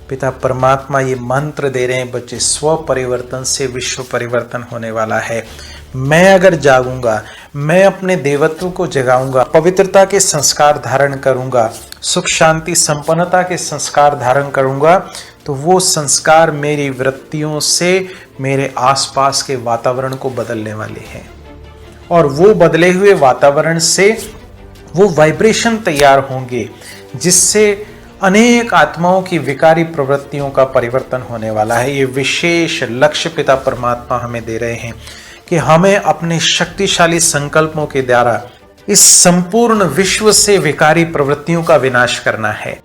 पिता परमात्मा ये मंत्र दे रहे हैं, बच्चे स्व परिवर्तन से विश्व परिवर्तन होने वाला है। मैं अगर जागूंगा, मैं अपने देवत्व को जगाऊंगा, पवित्रता के संस्कार धारण करूंगा, सुख शांति संपन्नता के संस्कार धारण करूंगा, तो वो संस्कार मेरी वृत्तियों से मेरे आसपास के वातावरण को बदलने वाले हैं। और वो बदले हुए वातावरण से वो वाइब्रेशन तैयार होंगे जिससे अनेक आत्माओं की विकारी प्रवृत्तियों का परिवर्तन होने वाला है। ये विशेष लक्ष्य पिता परमात्मा हमें दे रहे हैं कि हमें अपने शक्तिशाली संकल्पों के द्वारा इस संपूर्ण विश्व से विकारी प्रवृत्तियों का विनाश करना है।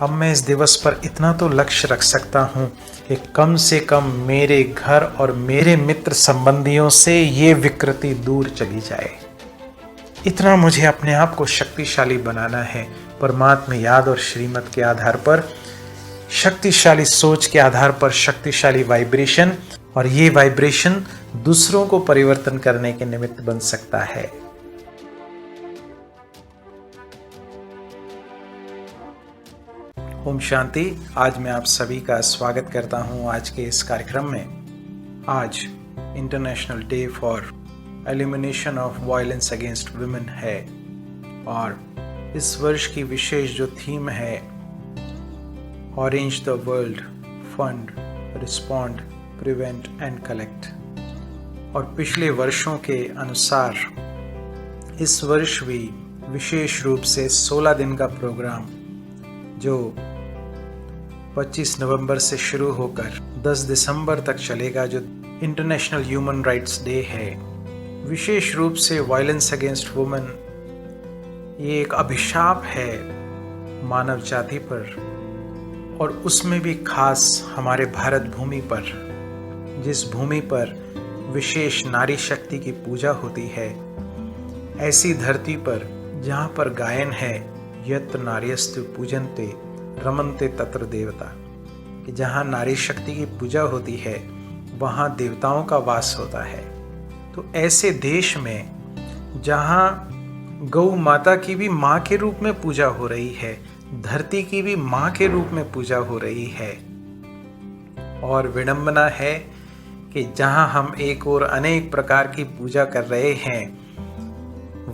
अब मैं इस दिवस पर इतना तो लक्ष्य रख सकता हूं कि कम से कम मेरे घर और मेरे मित्र संबंधियों से ये विकृति दूर चली जाए। इतना मुझे अपने आप को शक्तिशाली बनाना है। परमात्मा याद और श्रीमत के आधार पर, शक्तिशाली सोच के आधार पर शक्तिशाली वाइब्रेशन, और ये वाइब्रेशन दूसरों को परिवर्तन करने के निमित्त बन सकता है। ओम शांति। आज मैं आप सभी का स्वागत करता हूं आज के इस कार्यक्रम में। आज international day for elimination of violence against women है और इस वर्ष की विशेष जो थीम है, orange the world, fund, respond, prevent and collect. और पिछले वर्षों के अनुसार इस वर्ष भी विशेष रूप से 16 दिन का प्रोग्राम जो 25 नवंबर से शुरू होकर 10 दिसंबर तक चलेगा, जो इंटरनेशनल ह्यूमन राइट्स डे है, विशेष रूप से वायलेंस अगेंस्ट वुमेन ये एक अभिशाप है मानव जाति पर, और उसमें भी खास हमारे भारत भूमि पर, जिस भूमि पर विशेष नारी शक्ति की पूजा होती है। ऐसी धरती पर जहाँ पर गायन है, यत्र नार्यस्तु पूजन्ते रमन्ते तत्र देवता, कि जहाँ नारी शक्ति की पूजा होती है वहाँ देवताओं का वास होता है। तो ऐसे देश में जहाँ गौ माता की भी माँ के रूप में पूजा हो रही है, धरती की भी माँ के रूप में पूजा हो रही है, और विडंबना है कि जहाँ हम एक ओर अनेक प्रकार की पूजा कर रहे हैं,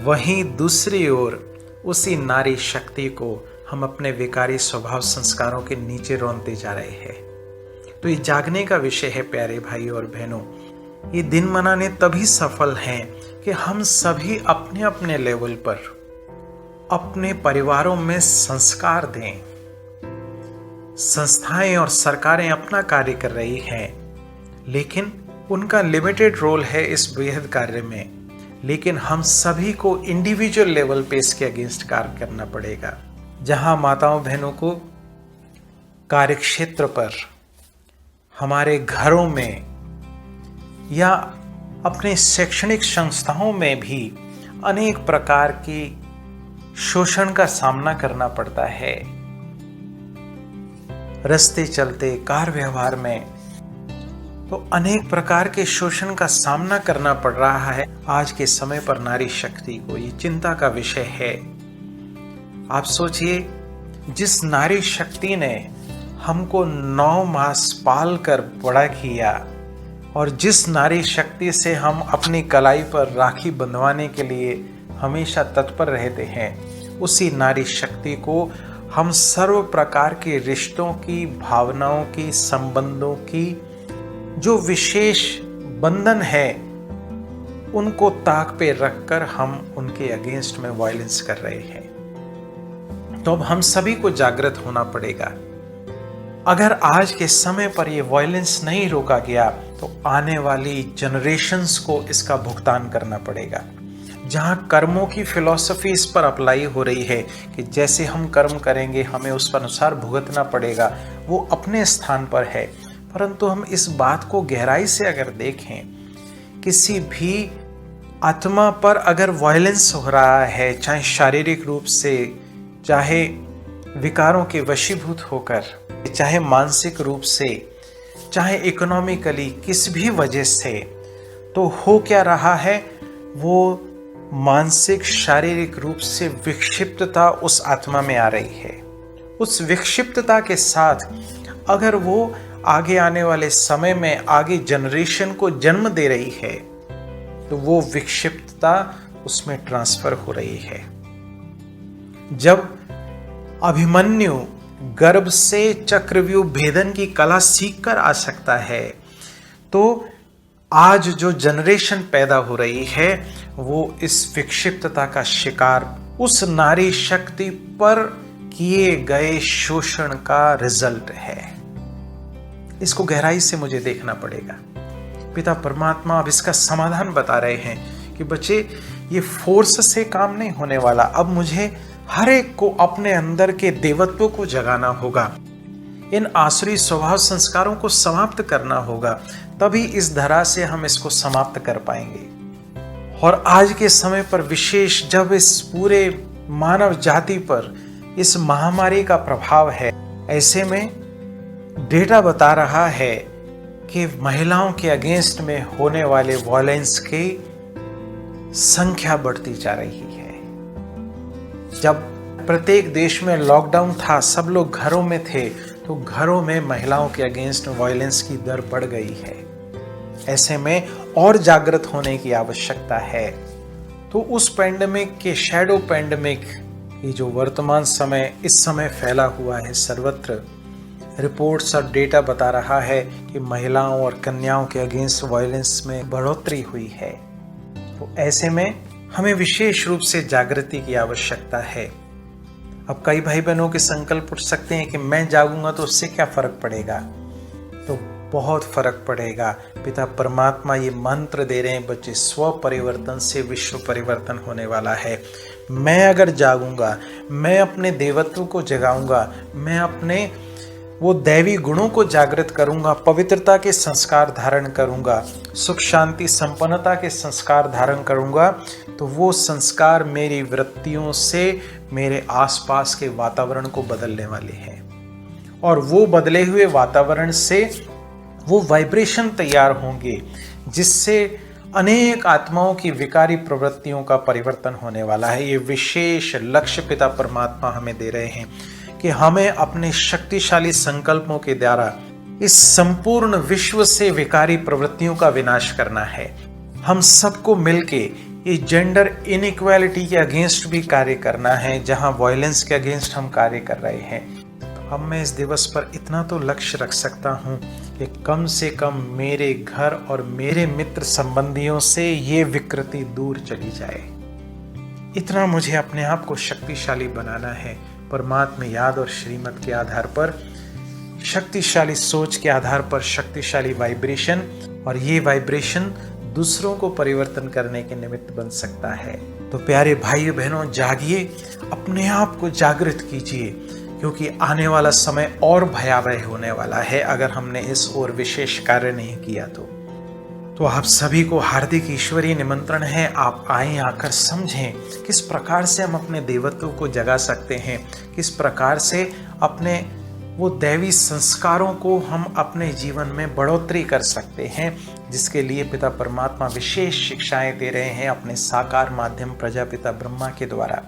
वहीं दूसरी ओर उसी नारी शक्ति को हम अपने विकारी स्वभाव संस्कारों के नीचे रौंदते जा रहे हैं। तो ये जागने का विषय है प्यारे भाई और बहनों। ये दिन मनाने तभी सफल हैं कि हम सभी अपने अपने लेवल पर अपने परिवारों में संस्कार दें। संस्थाएं और सरकारें अपना कार्य कर रही हैं, लेकिन उनका लिमिटेड रोल है इस बेहद कार्य में। लेकिन हम सभी को इंडिविजुअल लेवल पे इसके अगेंस्ट कार्य करना पड़ेगा। जहां माताओं बहनों को कार्यक्षेत्र पर, हमारे घरों में या अपने शैक्षणिक संस्थाओं में भी अनेक प्रकार की शोषण का सामना करना पड़ता है। रास्ते चलते, कार व्यवहार में तो अनेक प्रकार के शोषण का सामना करना पड़ रहा है। आज के समय पर नारी शक्ति को ये चिंता का विषय है। आप सोचिए, जिस नारी शक्ति ने हमको 9 मास पाल कर बड़ा किया, और जिस नारी शक्ति से हम अपनी कलाई पर राखी बंधवाने के लिए हमेशा तत्पर रहते हैं, उसी नारी शक्ति को हम सर्व प्रकार के रिश्तों की, भावनाओं की, संबंधों की जो विशेष बंधन है, उनको ताक पे रखकर हम उनके अगेंस्ट में वायलेंस कर रहे हैं। तो अब हम सभी को जागृत होना पड़ेगा। अगर आज के समय पर ये वायलेंस नहीं रोका गया तो आने वाली जनरेशन्स को इसका भुगतान करना पड़ेगा। जहां कर्मों की फिलॉसफी इस पर अप्लाई हो रही है कि जैसे हम कर्म करेंगे हमें उस अनुसार भुगतना पड़ेगा, वो अपने स्थान पर है। परंतु हम इस बात को गहराई से अगर देखें, किसी भी आत्मा पर अगर वायलेंस हो रहा है, चाहे शारीरिक रूप से, चाहे विकारों के वशीभूत होकर, चाहे मानसिक रूप से, चाहे इकोनॉमिकली, किस भी वजह से, तो हो क्या रहा है, वो मानसिक शारीरिक रूप से विक्षिप्तता उस आत्मा में आ रही है। उस विक्षिप्तता के साथ अगर वो आगे आने वाले समय में आगे जनरेशन को जन्म दे रही है तो वो विक्षिप्तता उसमें ट्रांसफर हो रही है। जब अभिमन्यु गर्भ से चक्रव्यूह भेदन की कला सीखकर आ सकता है तो आज जो जनरेशन पैदा हो रही है वो इस विक्षिप्तता का शिकार उस नारी शक्ति पर किए गए शोषण का रिजल्ट है। इसको गहराई से मुझे देखना पड़ेगा। पिता परमात्मा अब इसका समाधान बता रहे हैं कि बच्चे, ये फोर्स से काम नहीं होने वाला। अब मुझे हर एक को अपने अंदर के देवत्व को जगाना होगा, इन आसुरी स्वभाव संस्कारों को समाप्त करना होगा, तभी इस धरा से हम इसको समाप्त कर पाएंगे। और आज के समय पर विशेष जब इस पूरे मानव जाति पर इस महामारी का प्रभाव है, ऐसे में डेटा बता रहा है कि महिलाओं के अगेंस्ट में होने वाले वायलेंस की संख्या बढ़ती जा रही है। जब प्रत्येक देश में लॉकडाउन था, सब लोग घरों में थे, तो घरों में महिलाओं के अगेंस्ट वायलेंस की दर बढ़ गई है। ऐसे में और जागृत होने की आवश्यकता है। तो उस पैंडेमिक के शैडो पैंडेमिक, ये जो वर्तमान समय इस समय फैला हुआ है सर्वत्र, रिपोर्ट्स और डेटा बता रहा है कि महिलाओं और कन्याओं के अगेंस्ट वायलेंस में बढ़ोतरी हुई है। तो ऐसे में हमें विशेष रूप से जागृति की आवश्यकता है। अब कई भाई बहनों के संकल्प उठ सकते हैं कि मैं जागूंगा तो उससे क्या फर्क पड़ेगा। तो बहुत फर्क पड़ेगा। पिता परमात्मा ये मंत्र दे रहे हैं, बच्चे, स्व परिवर्तन से विश्व परिवर्तन होने वाला है। मैं अगर जागूंगा, मैं अपने देवत्व को जगाऊंगा, मैं अपने वो दैवी गुणों को जागृत करूंगा, पवित्रता के संस्कार धारण करूंगा, सुख शांति संपन्नता के संस्कार धारण करूंगा, तो वो संस्कार मेरी वृत्तियों से मेरे आसपास के वातावरण को बदलने वाले हैं। और वो बदले हुए वातावरण से वो वाइब्रेशन तैयार होंगे जिससे अनेक आत्माओं की विकारी प्रवृत्तियों का परिवर्तन होने वाला है। ये विशेष लक्ष्य पिता परमात्मा हमें दे रहे हैं कि हमें अपने शक्तिशाली संकल्पों के द्वारा इस संपूर्ण विश्व से विकारी प्रवृत्तियों का विनाश करना है। हम सबको मिलके ये जेंडर इनइक्वालिटी के अगेंस्ट भी कार्य करना है, जहां वायलेंस के अगेंस्ट हम कार्य कर रहे हैं। तो अब मैं इस दिवस पर इतना तो लक्ष्य रख सकता हूं कि कम से कम मेरे घर और मेरे मित्र संबंधियों से ये विकृति दूर चली जाए। इतना मुझे अपने आप को शक्तिशाली बनाना है। परमात्मा याद और श्रीमत के आधार पर, शक्तिशाली सोच के आधार पर शक्तिशाली वाइब्रेशन, और ये वाइब्रेशन दूसरों को परिवर्तन करने के निमित्त बन सकता है। तो प्यारे भाइयों बहनों, जागिए, अपने आप को जागृत कीजिए, क्योंकि आने वाला समय और भयावह होने वाला है अगर हमने इस ओर विशेष कार्य नहीं किया तो आप सभी को हार्दिक ईश्वरीय निमंत्रण है। आप आएं, आकर समझें किस प्रकार से हम अपने देवत्व को जगा सकते हैं, किस प्रकार से अपने वो दैवी संस्कारों को हम अपने जीवन में बढ़ोतरी कर सकते हैं, जिसके लिए पिता परमात्मा विशेष शिक्षाएं दे रहे हैं अपने साकार माध्यम प्रजापिता ब्रह्मा के द्वारा।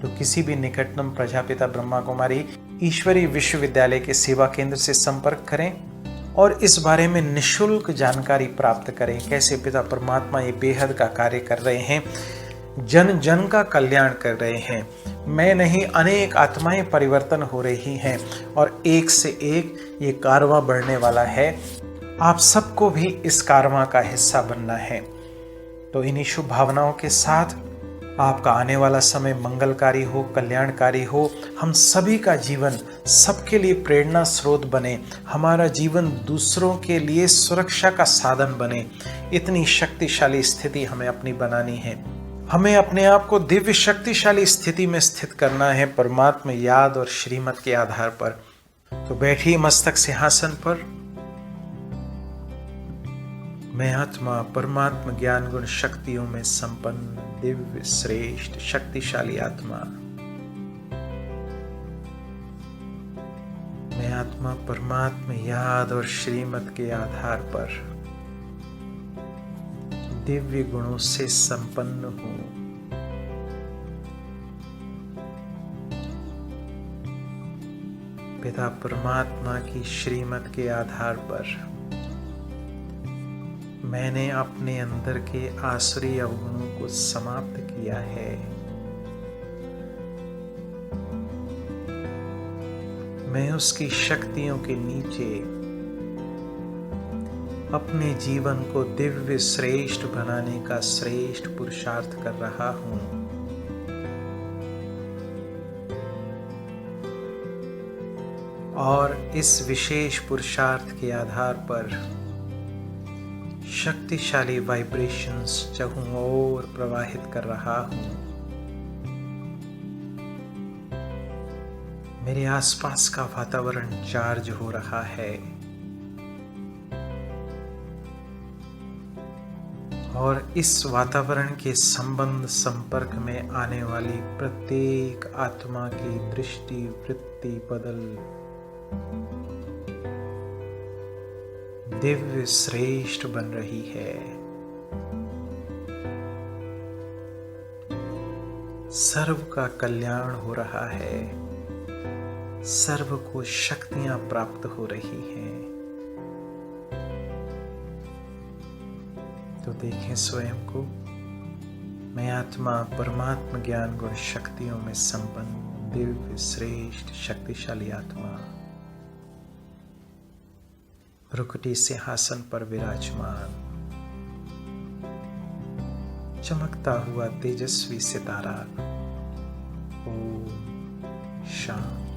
तो किसी भी निकटतम प्रजापिता ब्रह्मा कुमारी ईश्वरीय विश्वविद्यालय के सेवा केंद्र से संपर्क करें और इस बारे में निःशुल्क जानकारी प्राप्त करें, कैसे पिता परमात्मा ये बेहद का कार्य कर रहे हैं, जन जन का कल्याण कर रहे हैं। मैं नहीं, अनेक आत्माएं परिवर्तन हो रही हैं और एक से एक ये कारवां बढ़ने वाला है। आप सबको भी इस कारवां का हिस्सा बनना है। तो इन्हीं शुभ भावनाओं के साथ आपका आने वाला समय मंगलकारी हो, कल्याणकारी हो, हम सभी का जीवन सबके लिए प्रेरणा स्रोत बने, हमारा जीवन दूसरों के लिए सुरक्षा का साधन बने। इतनी शक्तिशाली स्थिति हमें अपनी बनानी है। हमें अपने आप को दिव्य शक्तिशाली स्थिति में स्थित करना है परमात्मा याद और श्रीमत के आधार पर। तो बैठिए मस्तक सिंहासन पर। मैं आत्मा परमात्मा ज्ञान गुण शक्तियों में संपन्न दिव्य श्रेष्ठ शक्तिशाली आत्मा, मैं आत्मा परमात्मा याद और श्रीमत के आधार पर दिव्य गुणों से संपन्न हूं। पिता परमात्मा की श्रीमत के आधार पर मैंने अपने अंदर के आसुरी अवगुणों को समाप्त किया है। मैं उसकी शक्तियों के नीचे अपने जीवन को दिव्य श्रेष्ठ बनाने का श्रेष्ठ पुरुषार्थ कर रहा हूं। और इस विशेष पुरुषार्थ के आधार पर शक्तिशाली वाइब्रेशंस जगहों और प्रवाहित कर रहा हूं। मेरे आसपास का वातावरण चार्ज हो रहा है और इस वातावरण के संबंध संपर्क में आने वाली प्रत्येक आत्मा की दृष्टि वृत्ति बदल दिव्य श्रेष्ठ बन रही है। सर्व का कल्याण हो रहा है, सर्व को शक्तियां प्राप्त हो रही हैं। तो देखें स्वयं को, मैं आत्मा परमात्मा ज्ञान गुण शक्तियों में संपन्न दिव्य श्रेष्ठ शक्तिशाली आत्मा भ्रुकुटी सिंहासन पर विराजमान, चमकता हुआ तेजस्वी सितारा। ओम शांति।